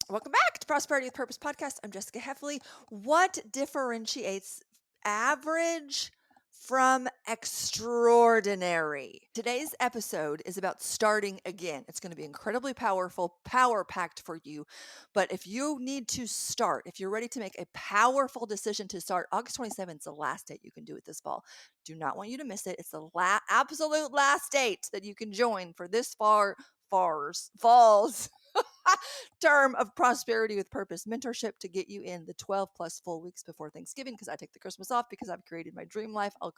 Welcome back to Prosperity with Purpose podcast. I'm Jessica Heffley. What differentiates average from extraordinary? Today's episode is about starting again. It's going to be incredibly powerful, power packed for you. But if you need to start, if you're ready to make a powerful decision to start, August 27th is the last date you can do it this fall. Do not want you to miss it. It's the absolute last date that you can join for this fall's term of prosperity with purpose mentorship to get you in the 12 plus full weeks before Thanksgiving, because I take the Christmas off because I've created my dream life. I'll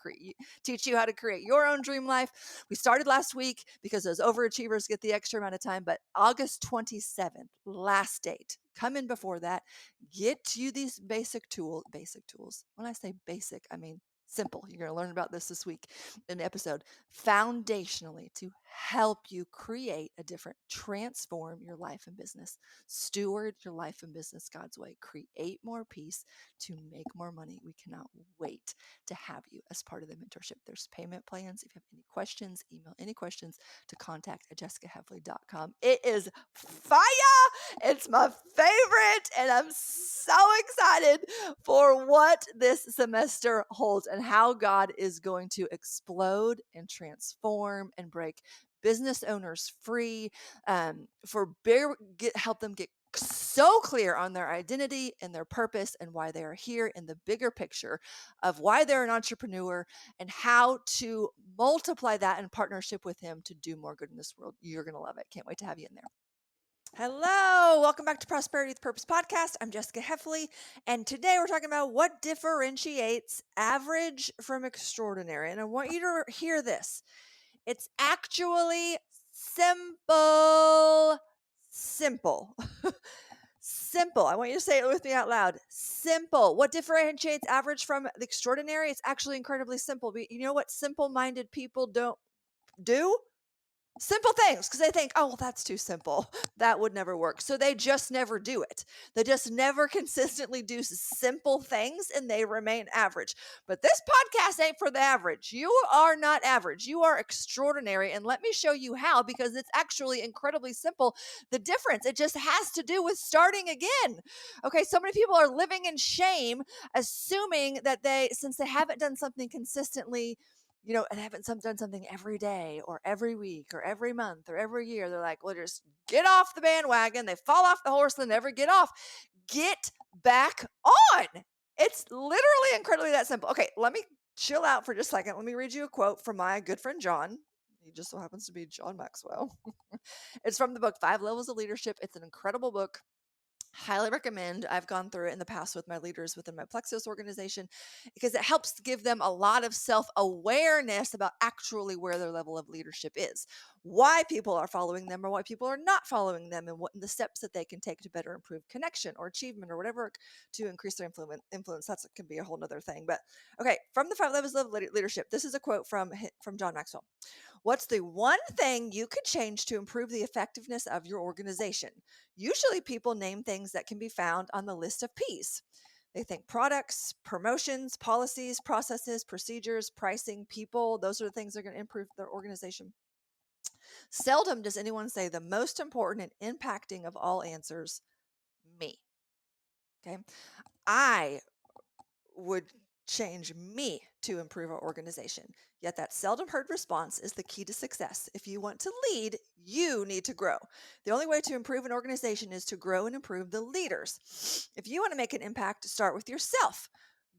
teach you how to create your own dream life. We started last week because those overachievers get the extra amount of time, but August 27th, last date. Come in before that. Get you these basic tools. When I say basic, I mean simple. You're going to learn about this week in the episode. Foundationally, to help you create a different, transform your life and business, steward your life and business God's way, create more peace to make more money. We cannot wait to have you as part of the mentorship. There's payment plans. If you have any questions, email any questions to contact@jessicaheffley.com. It is fire. It's my favorite, and I'm so excited for what this semester holds and how God is going to explode and transform and break business owners free, help them get so clear on their identity and their purpose and why they are here in the bigger picture of why they're an entrepreneur and how to multiply that in partnership with him to do more good in this world. You're going to love it. Can't wait to have you in there. Hello, welcome back to Prosperity with Purpose podcast. I'm Jessica Heffley, and today we're talking about what differentiates average from extraordinary. And I want you to hear this. It's actually simple. Simple. Simple. I want you to say it with me out loud. Simple. What differentiates average from the extraordinary? It's actually incredibly simple. You know what simple-minded people don't do? Simple things, because they think, oh, well, that's too simple. That would never work. So they just never do it. They just never consistently do simple things and they remain average. But this podcast ain't for the average. You are not average. You are extraordinary. And let me show you how, because it's actually incredibly simple. The difference, it just has to do with starting again. Okay, so many people are living in shame, assuming that since they haven't done something consistently, and haven't done something every day or every week or every month or every year, they're like, well, just get off the bandwagon. They fall off the horse and never get off. Get back on. It's literally incredibly that simple. Okay, let me chill out for just a second. Let me read you a quote from my good friend John. He just so happens to be John Maxwell. It's from the book 5 Levels of Leadership. It's an incredible book. Highly recommend. I've gone through it in the past with my leaders within my Plexus organization because it helps give them a lot of self-awareness about actually where their level of leadership is, why people are following them or why people are not following them, and what the steps that they can take to better improve connection or achievement or whatever to increase their influence. That can be a whole nother thing. But okay, from the 5 Levels of Leadership, this is a quote from John Maxwell. What's the one thing you could change to improve the effectiveness of your organization? Usually people name things that can be found on the list of P's. They think products, promotions, policies, processes, procedures, pricing, people. Those are the things that are going to improve their organization. Seldom does anyone say the most important and impacting of all answers, me. Okay. I would change me to improve our organization. Yet that seldom heard response is the key to success. If you want to lead, you need to grow. The only way to improve an organization is to grow and improve the leaders. If you want to make an impact, start with yourself.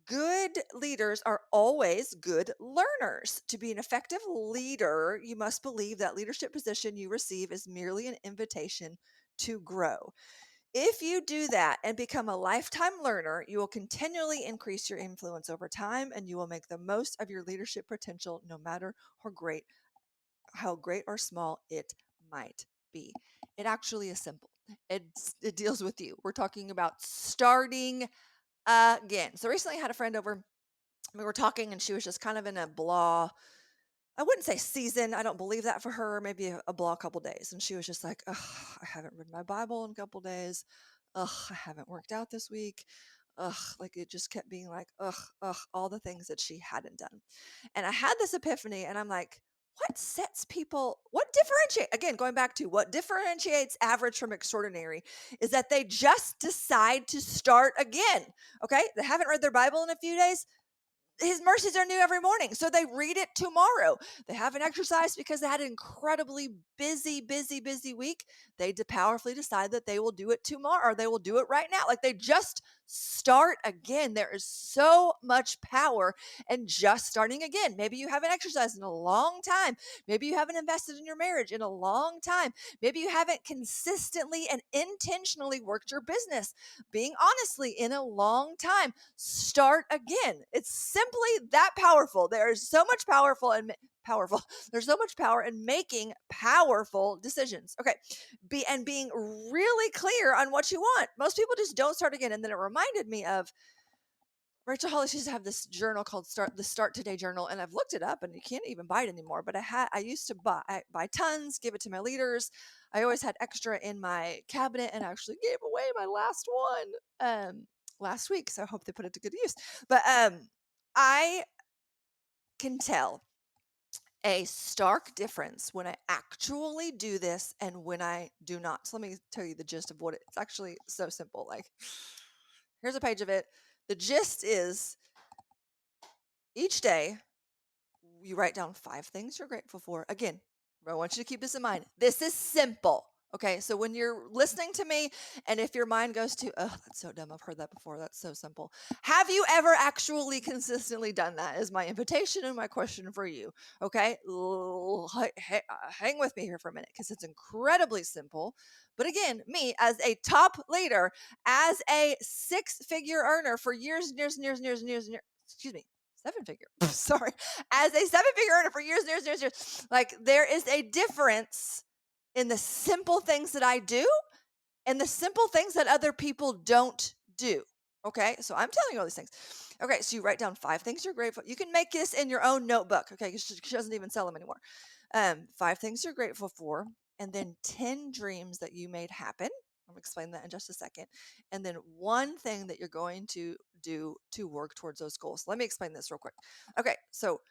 Good leaders are always good learners. To be an effective leader, you must believe that leadership position you receive is merely an invitation to grow. If you do that and become a lifetime learner, you will continually increase your influence over time and you will make the most of your leadership potential no matter how great or small it might be. It actually is simple. It deals with you. We're talking about starting again. So recently I had a friend over. We were talking and she was just kind of in a blah. I wouldn't say season. I don't believe that for her. Maybe a blah couple days. And she was just like, ugh, I haven't read my Bible in a couple days. Ugh, I haven't worked out this week. Ugh, like it just kept being like, ugh, all the things that she hadn't done. And I had this epiphany and I'm like, what differentiate again, going back to what differentiates average from extraordinary is that they just decide to start again. Okay, they haven't read their Bible in a few days. His mercies are new every morning. So they read it tomorrow. They haven't exercised because they had an incredibly busy week. They powerfully decide that they will do it tomorrow, or they will do it right now. Like, they just start again. There is so much power in just starting again. Maybe you haven't exercised in a long time. Maybe you haven't invested in your marriage in a long time. Maybe you haven't consistently and intentionally worked your business, being honestly, in a long time. Start again. It's simply that powerful. There is so much powerful. There's so much power in making powerful decisions. Okay. Being really clear on what you want. Most people just don't start again. And then it reminded me of Rachel Hollis. She used to have this journal called the Start Today Journal, and I've looked it up, and you can't even buy it anymore. But I used to buy tons, give it to my leaders. I always had extra in my cabinet, and I actually gave away my last one last week. So I hope they put it to good use. But I can tell a stark difference when I actually do this and when I do not. So let me tell you the gist of what it's actually so simple. Like, here's a page of it. The gist is, each day you write down 5 things you're grateful for. Again, I want you to keep this in mind. This is simple. Okay, so when you're listening to me, and if your mind goes to, oh, that's so dumb, I've heard that before, that's so simple. Have you ever actually consistently done that? Is my invitation and my question for you. Okay, hang with me here for a minute, because it's incredibly simple. But again, me as a top leader, as a 6-figure earner for years and years and years and years and years and years, excuse me, 7-figure, sorry, as a 7-figure earner for years and years and years and years, like, there is a difference in the simple things that I do and the simple things that other people don't do. Okay, so I'm telling you all these things. Okay, so you write down 5 things you're grateful. You can make this in your own notebook. Okay, because she doesn't even sell them anymore. 5 things you're grateful for, and then 10 dreams that you made happen. I'll explain that in just a second. And then 1 thing that you're going to do to work towards those goals. Let me explain this real quick. Okay, so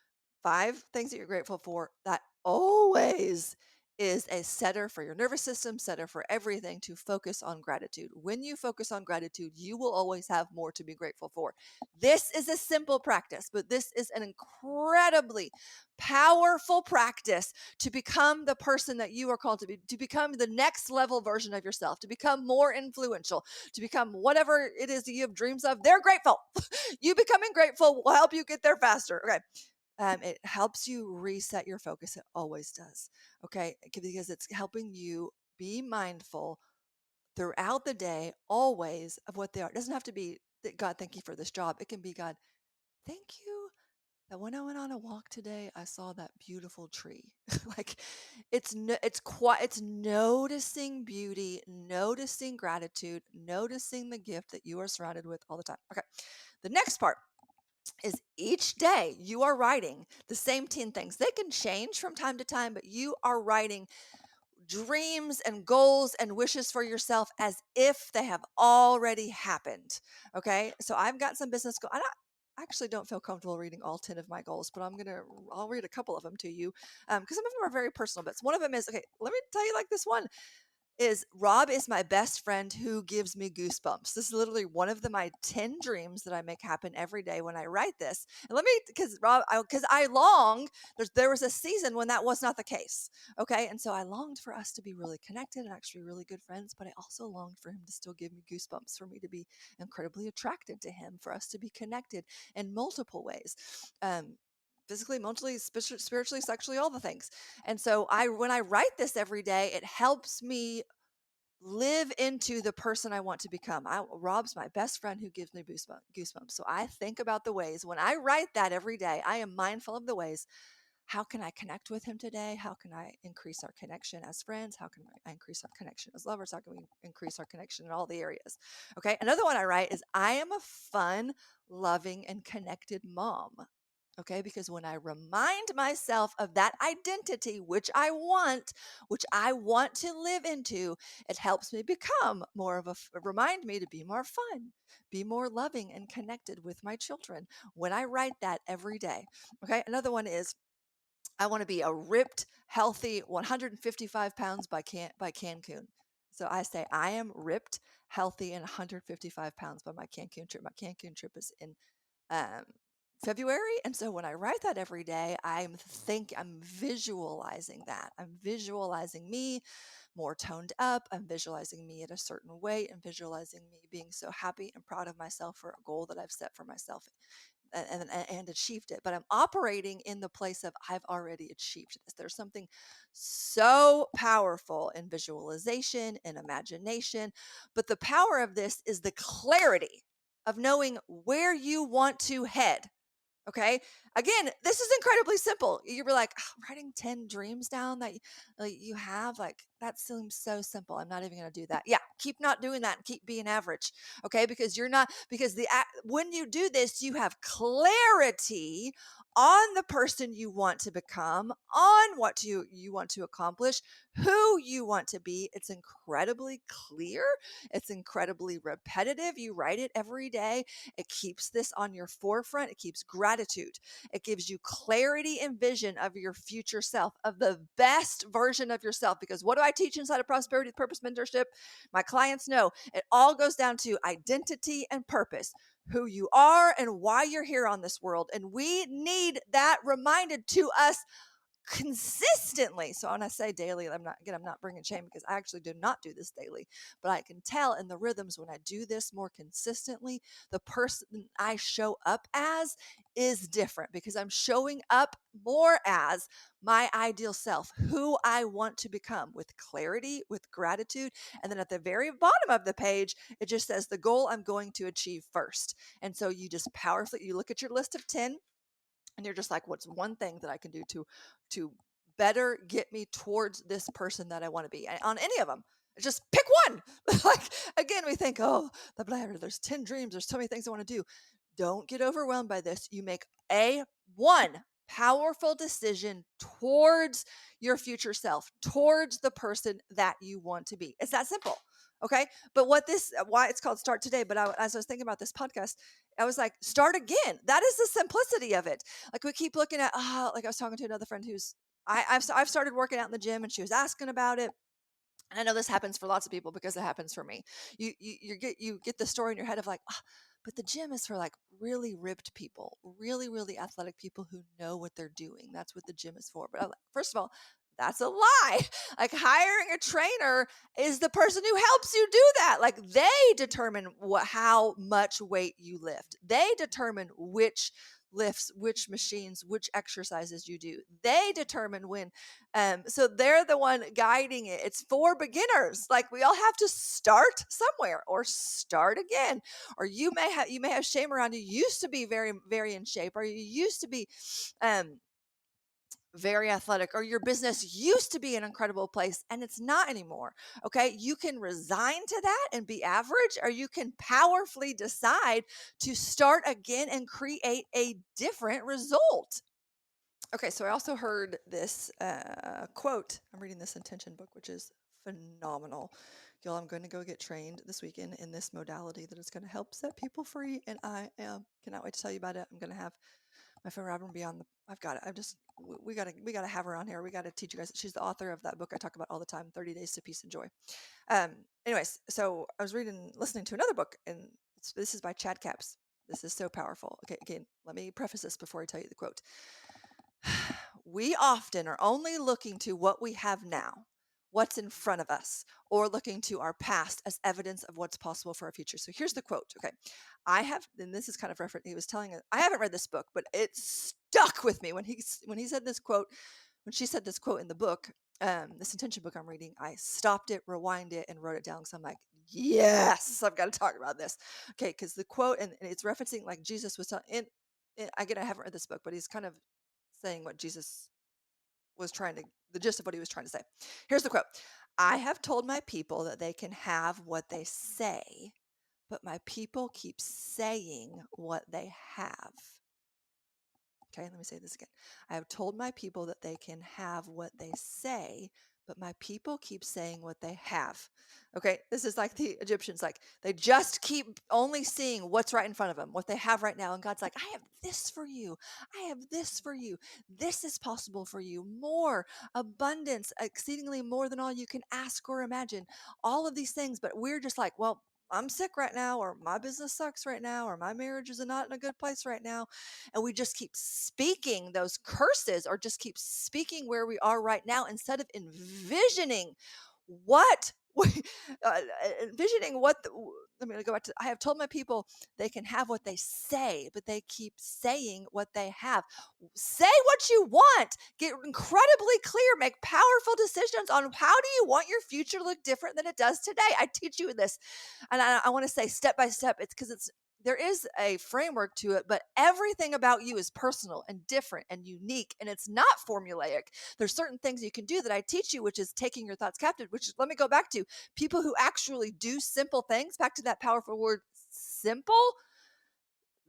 5 things that you're grateful for, that always is a setter for your nervous system, setter for everything, to focus on gratitude. When you focus on gratitude, you will always have more to be grateful for. This is a simple practice, but this is an incredibly powerful practice to become the person that you are called to be, to become the next level version of yourself, to become more influential, to become whatever it is that you have dreams of. They're grateful. You becoming grateful will help you get there faster. Okay. It helps you reset your focus. It always does. Okay. Because it's helping you be mindful throughout the day, always, of what they are. It doesn't have to be that, God, thank you for this job. It can be, God, thank you that when I went on a walk today, I saw that beautiful tree. Like, it's noticing beauty, noticing gratitude, noticing the gift that you are surrounded with all the time. Okay. The next part is, each day you are writing the same 10 things. They can change from time to time, but you are writing dreams and goals and wishes for yourself as if they have already happened. Okay. So I've got some business goals. I actually don't feel comfortable reading all 10 of my goals, but I'll read a couple of them to you, because some of them are very personal. But one of them is, okay, let me tell you, like, this one is, Rob is my best friend who gives me goosebumps. This is literally one of my 10 dreams that I make happen every day when I write this. And because I longed, there was a season when that was not the case. Okay. And so I longed for us to be really connected and actually really good friends, but I also longed for him to still give me goosebumps, for me to be incredibly attracted to him, for us to be connected in multiple ways. Physically, mentally, spiritually, sexually, all the things. And so when I write this every day, it helps me live into the person I want to become. Rob's my best friend who gives me goosebumps. So I think about the ways, when I write that every day, I am mindful of the ways, how can I connect with him today? How can I increase our connection as friends? How can I increase our connection as lovers? How can we increase our connection in all the areas? Okay. Another one I write is, I am a fun, loving, and connected mom. Okay, because when I remind myself of that identity, which I want to live into, it helps me become more of remind me to be more fun, be more loving and connected with my children when I write that every day. Okay, another one is, I want to be a ripped, healthy 155 pounds by Cancun. So I say I am ripped, healthy, and 155 pounds by my Cancun trip. My Cancun trip is in um, February. And so when I write that every day, I'm visualizing that. I'm visualizing me more toned up. I'm visualizing me at a certain weight. I'm visualizing me being so happy and proud of myself for a goal that I've set for myself and achieved it. But I'm operating in the place of I've already achieved this. There's something so powerful in visualization and imagination. But the power of this is the clarity of knowing where you want to head. Okay. Again, this is incredibly simple. You'll be like, "Oh, writing 10 dreams down that you have, like, that seems so simple. I'm not even going to do that." Yeah. Keep not doing that and keep being average. Okay. Because you're not, because when you do this, you have clarity on the person you want to become, on what you want to accomplish, who you want to be. It's incredibly clear. It's incredibly repetitive. You write it every day. It keeps this on your forefront. It keeps gratitude. It gives you clarity and vision of your future self, of the best version of yourself. Because what do I teach inside of Prosperity Purpose Mentorship? My clients know it all goes down to identity and purpose, who you are and why you're here on this world. And we need that reminded to us consistently. So when I say daily, I'm not bringing shame, because I actually do not do this daily, but I can tell in the rhythms when I do this more consistently, the person I show up as is different, because I'm showing up more as my ideal self, who I want to become, with clarity, with gratitude. And then at the very bottom of the page, it just says the goal I'm going to achieve first. And so you just powerfully, you look at your list of 10, and you're just like, what's one thing that I can do to better get me towards this person that I want to be, on any of them? Just pick one. Like, again, we think, oh, there's 10 dreams, there's so many things I want to do. Don't get overwhelmed by this. You make one powerful decision towards your future self, towards the person that you want to be. It's that simple. Okay. But why it's called Start Today. But as I was thinking about this podcast, I was like, start again. That is the simplicity of it. Like, we keep looking at, like, I was talking to another friend who's, I've started working out in the gym, and she was asking about it. And I know this happens for lots of people, because it happens for me. You get the story in your head of like, but the gym is for like really ripped people, really, really athletic people who know what they're doing. That's what the gym is for. But I'm like, first of all, that's a lie. Like, hiring a trainer is the person who helps you do that. Like, they determine how much weight you lift. They determine which lifts, which machines, which exercises you do. They determine when. So they're the one guiding it. It's for beginners. Like, we all have to start somewhere, or start again. Or you may have shame around, you used to be very, very in shape, or you used to be um very athletic, or your business used to be an incredible place and it's not anymore. Okay. You can resign to that and be average, or you can powerfully decide to start again and create a different result. Okay. So I also heard this quote. I'm reading this intention book, which is phenomenal. Y'all, I'm going to go get trained this weekend in this modality that is going to help set people free. And cannot wait to tell you about it. I'm going to have my friend Robin be on the, I've got it. We gotta have her on here. We gotta teach you guys. She's the author of that book I talk about all the time, 30 Days to Peace and Joy. Anyways, so I was listening to another book, and this is by Chad Capps. This is so powerful. Okay, again, let me preface this before I tell you the quote. We often are only looking to what we have now, what's in front of us, or looking to our past as evidence of what's possible for our future. So here's the quote. Okay. And this is kind of reference. He was telling it, I haven't read this book, but it stuck with me when he said this quote, when she said this quote in the book, this intention book I'm reading. I stopped it, rewind it, and wrote it down. So I'm like, yes, I've got to talk about this. Okay. Because the quote, and it's referencing, like, Jesus was telling, again, I haven't read this book, but he's kind of saying what Jesus was the gist of what he was trying to say. Here's the quote. I have told my people that they can have what they say, but my people keep saying what they have. Okay, let me say this again. I have told my people that they can have what they say, but my people keep saying what they have. Okay, this is like the Egyptians, like they just keep only seeing what's right in front of them, what they have right now. And God's like, I have this for you. I have this for you. This is possible for you. More abundance, exceedingly more than all you can ask or imagine. All of these things, but we're just like, well, I'm sick right now, or my business sucks right now, or my marriage is not in a good place right now. And we just keep speaking those curses, or just keep speaking where we are right now instead of envisioning what uh, envisioning what let me go back to, I have told my people they can have what they say, but they keep saying what they have. Say what you want, get incredibly clear, make powerful decisions on how do you want your future to look different than it does today. I teach you this, and I want to say step by step. It's because there is a framework to it, but everything about you is personal and different and unique, and it's not formulaic. There's certain things you can do that I teach you, which is taking your thoughts captive, which let me go back to people who actually do simple things, back to that powerful word simple.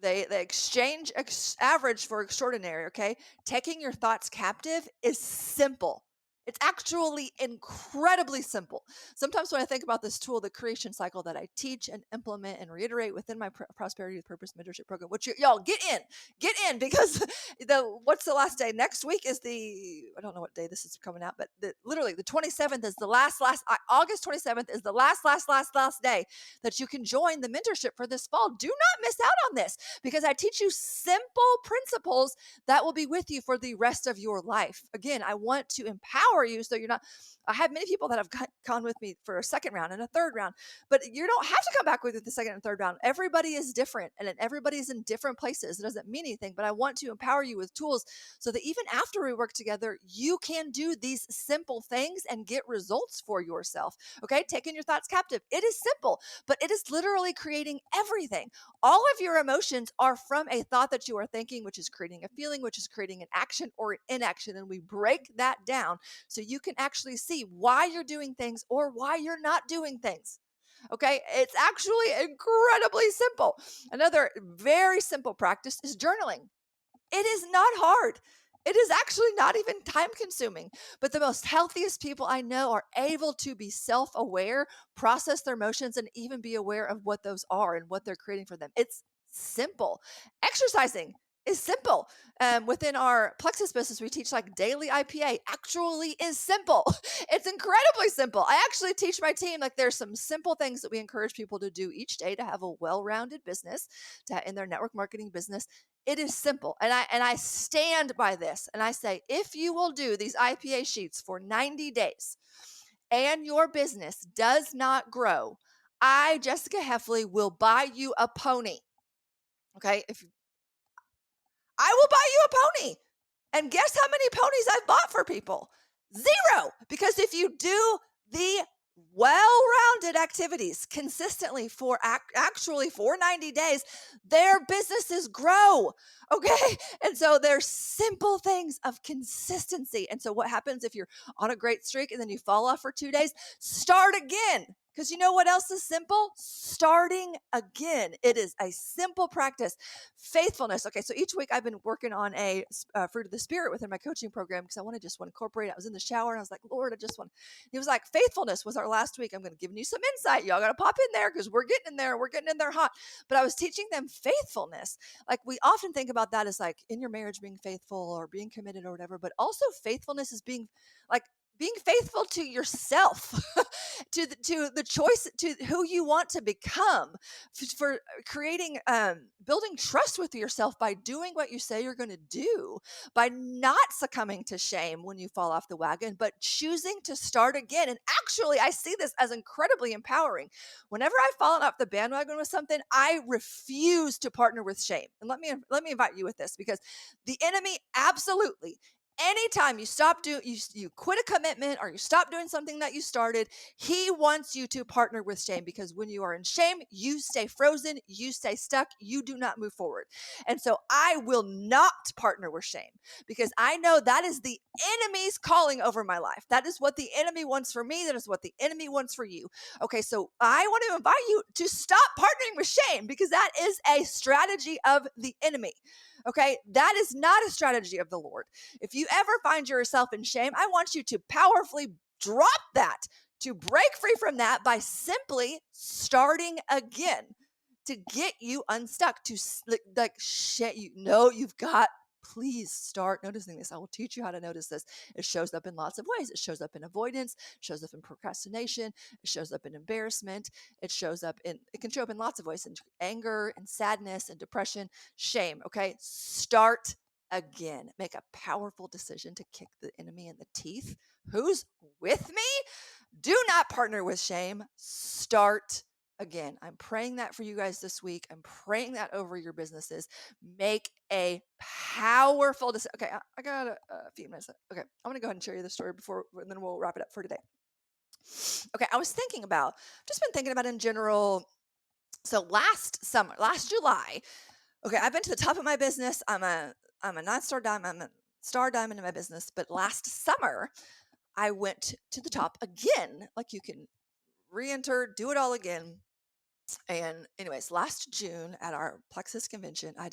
They exchange average for extraordinary, okay? Taking your thoughts captive is simple. It's actually incredibly simple. Sometimes when I think about this tool, the creation cycle that I teach and implement and reiterate within my Prosperity with Purpose mentorship program, which y'all get in because what's the last day? Next week is I don't know what day this is coming out, but literally the 27th is the August 27th is the last day that you can join the mentorship for this fall. Do not miss out on this, because I teach you simple principles that will be with you for the rest of your life. Again, I want to empower you so you're not. I have many people that have gone with me for a second round and a third round, but you don't have to come back with the second and third round. Everybody is different, and everybody's in different places. It doesn't mean anything, but I want to empower you with tools so that even after we work together, you can do these simple things and get results for yourself. Okay, taking your thoughts captive. It is simple, but it is literally creating everything. All of your emotions are from a thought that you are thinking, which is creating a feeling, which is creating an action or an inaction. And we break that down so you can actually see why you're doing things or why you're not doing things. Okay, it's actually incredibly simple. Another very simple practice is journaling. It is not hard. It is actually not even time consuming. But the most healthiest people I know are able to be self aware, process their emotions, and even be aware of what those are and what they're creating for them. It's simple. Exercising is simple. Within our Plexus business, we teach like daily IPA actually is simple. It's incredibly simple. I actually teach my team like there's some simple things that we encourage people to do each day to have a well-rounded business, in their network marketing business. It is simple. And I stand by this. And I say, if you will do these IPA sheets for 90 days and your business does not grow, I, Jessica Heffley, will buy you a pony. Okay. I will buy you a pony. And guess how many ponies I've bought for people? 0. Because if you do the well-rounded activities consistently for actually for 90 days, their businesses grow. Okay. And so there's simple things of consistency. And so what happens if you're on a great streak and then you fall off for 2 days? Start again. Because you know what else is simple? Starting again. It is a simple practice. Faithfulness. Okay, so each week I've been working on a fruit of the spirit within my coaching program because I want to incorporate it. I was in the shower and I was like, Lord, I just want. He was like, faithfulness was our last week. I'm going to give you some insight. Y'all got to pop in there because we're getting in there. We're getting in there hot. But I was teaching them faithfulness. Like we often think about that as like in your marriage being faithful or being committed or whatever, but also faithfulness is being faithful to yourself, to the choice, to who you want to become, for creating, building trust with yourself by doing what you say you're going to do, by not succumbing to shame when you fall off the wagon, but choosing to start again. And actually, I see this as incredibly empowering. Whenever I've fallen off the bandwagon with something, I refuse to partner with shame. And let me invite you with this, because the enemy absolutely, anytime you stop you quit a commitment or you stop doing something that you started, he wants you to partner with shame, because when you are in shame, you stay frozen, you stay stuck, you do not move forward. And so I will not partner with shame, because I know that is the enemy's calling over my life. That is what the enemy wants for me. That is what the enemy wants for you. Okay, so I want to invite you to stop partnering with shame, because that is a strategy of the enemy. Okay, that is not a strategy of the Lord. If you ever find yourself in shame, I want you to powerfully drop that, to break free from that by simply starting again, to get you unstuck, to like shit. You know, you've got. Please start noticing this. I will teach you how to notice this. It shows up in lots of ways. It shows up in avoidance, shows up in procrastination, it shows up in embarrassment, it can show up in lots of ways, in anger and sadness and depression, shame. Okay. Start again. Make a powerful decision to kick the enemy in the teeth. Who's with me? Do not partner with shame. Start again. I'm praying that for you guys this week. I'm praying that over your businesses. Make a powerful decision. Okay, I got a few minutes. Okay, I'm going to go ahead and share you the story and then we'll wrap it up for today. Okay, just been thinking about in general. So last July, okay, I've been to the top of my business. I'm a 9-star diamond. I'm a star diamond in my business. But last summer, I went to the top again. Like, you can re-enter, do it all again. And anyways, last June at our Plexus convention, I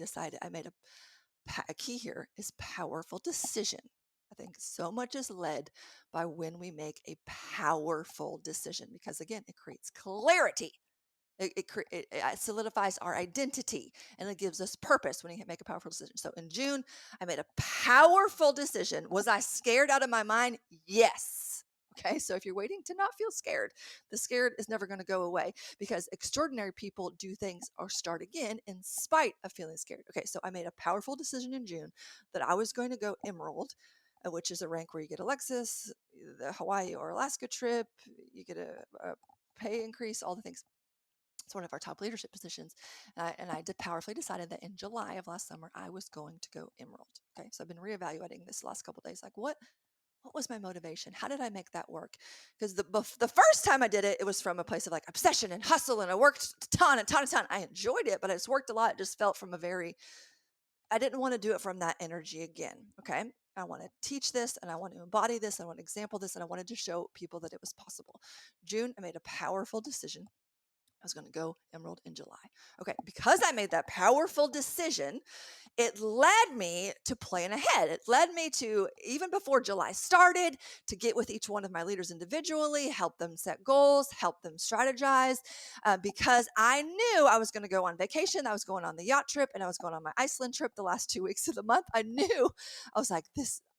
made a key here is powerful decision. I think so much is led by when we make a powerful decision, because again, it creates clarity. It solidifies our identity, and it gives us purpose when you make a powerful decision. So in June, I made a powerful decision. Was I scared out of my mind? Yes. Okay. So if you're waiting to not feel scared, the scared is never going to go away, because extraordinary people do things or start again in spite of feeling scared. Okay. So I made a powerful decision in June that I was going to go Emerald, which is a rank where you get a Lexus, the Hawaii or Alaska trip, you get a pay increase, all the things. It's one of our top leadership positions. And I did powerfully decided that in July of last summer, I was going to go Emerald. Okay. So I've been reevaluating this last couple of days. Like, what was my motivation? How did I make that work? Because the first time I did it, it was from a place of like obsession and hustle. And I worked a ton. I enjoyed it, but I just worked a lot. It just felt from I didn't want to do it from that energy again. Okay. I want to teach this, and I want to embody this. I want to example this, and I wanted to show people that it was possible. June, I made a powerful decision. I was going to go Emerald in July. Okay. Because I made that powerful decision, it led me to plan ahead. It led me to, even before July started, to get with each one of my leaders individually, help them set goals, help them strategize, because I knew I was going to go on vacation. I was going on the yacht trip, and I was going on my Iceland trip the last 2 weeks of the month. I was like,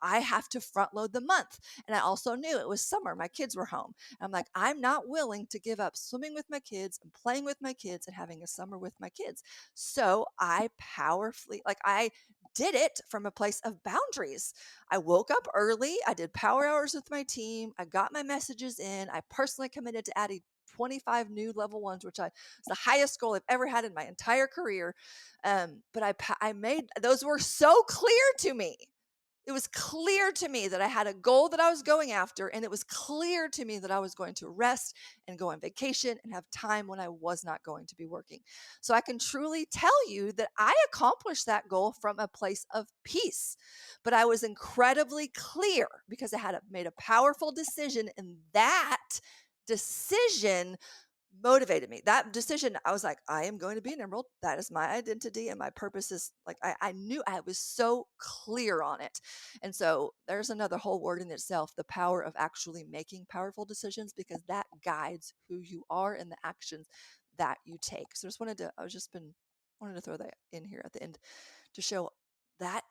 I have to front load the month. And I also knew it was summer. My kids were home. And I'm like, I'm not willing to give up swimming with my kids and playing with my kids and having a summer with my kids. So I did it from a place of boundaries. I woke up early. I did power hours with my team. I got my messages in. I personally committed to adding 25 new level ones, which was the highest goal I've ever had in my entire career. But I made, those were so clear to me. It was clear to me that I had a goal that I was going after, and it was clear to me that I was going to rest and go on vacation and have time when I was not going to be working. So I can truly tell you that I accomplished that goal from a place of peace. But I was incredibly clear because I had made a powerful decision, and that decision motivated me. That decision, I was like, I am going to be an emerald. That is my identity, and my purpose is like, I knew, I was so clear on it. And so there's another whole word in itself, the power of actually making powerful decisions, because that guides who you are and the actions that you take. So wanted to throw that in here at the end to show that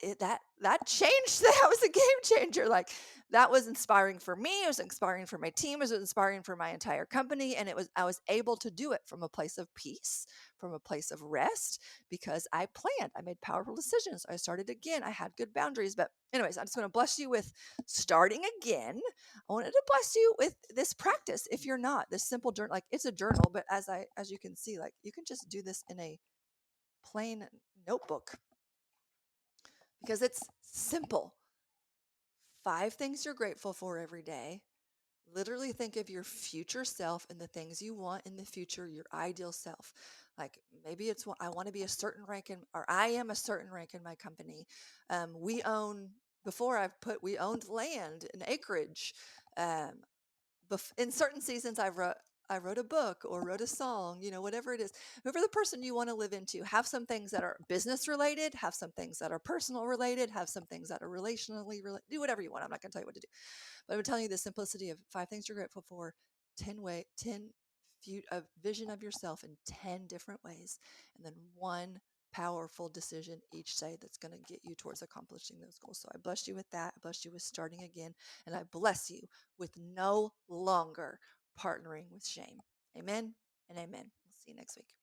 changed. That was a game changer. Like, that was inspiring for me. It was inspiring for my team. It was inspiring for my entire company. And I was able to do it from a place of peace, from a place of rest, because I planned. I made powerful decisions. I started again. I had good boundaries. But anyways, I'm just going to bless you with starting again. I wanted to bless you with this practice. If you're not, this simple journal, like, it's a journal, but as you can see, like, you can just do this in a plain notebook, because it's simple. 5 things you're grateful for every day. Literally think of your future self and the things you want in the future, your ideal self. Like, maybe it's, I want to be a certain rank or I am a certain rank in my company. We own, we owned land and acreage. In certain seasons, I wrote a book or wrote a song, whatever it is. Whoever the person you want to live into, have some things that are business related, have some things that are personal related, have some things that are relationally related. Do whatever you want. I'm not going to tell you what to do. But I'm telling you the simplicity of 5 things you're grateful for, 10 a vision of yourself in 10 different ways, and then one powerful decision each day that's going to get you towards accomplishing those goals. So I bless you with that. I bless you with starting again. And I bless you with no longer partnering with shame. Amen and amen. We'll see you next week.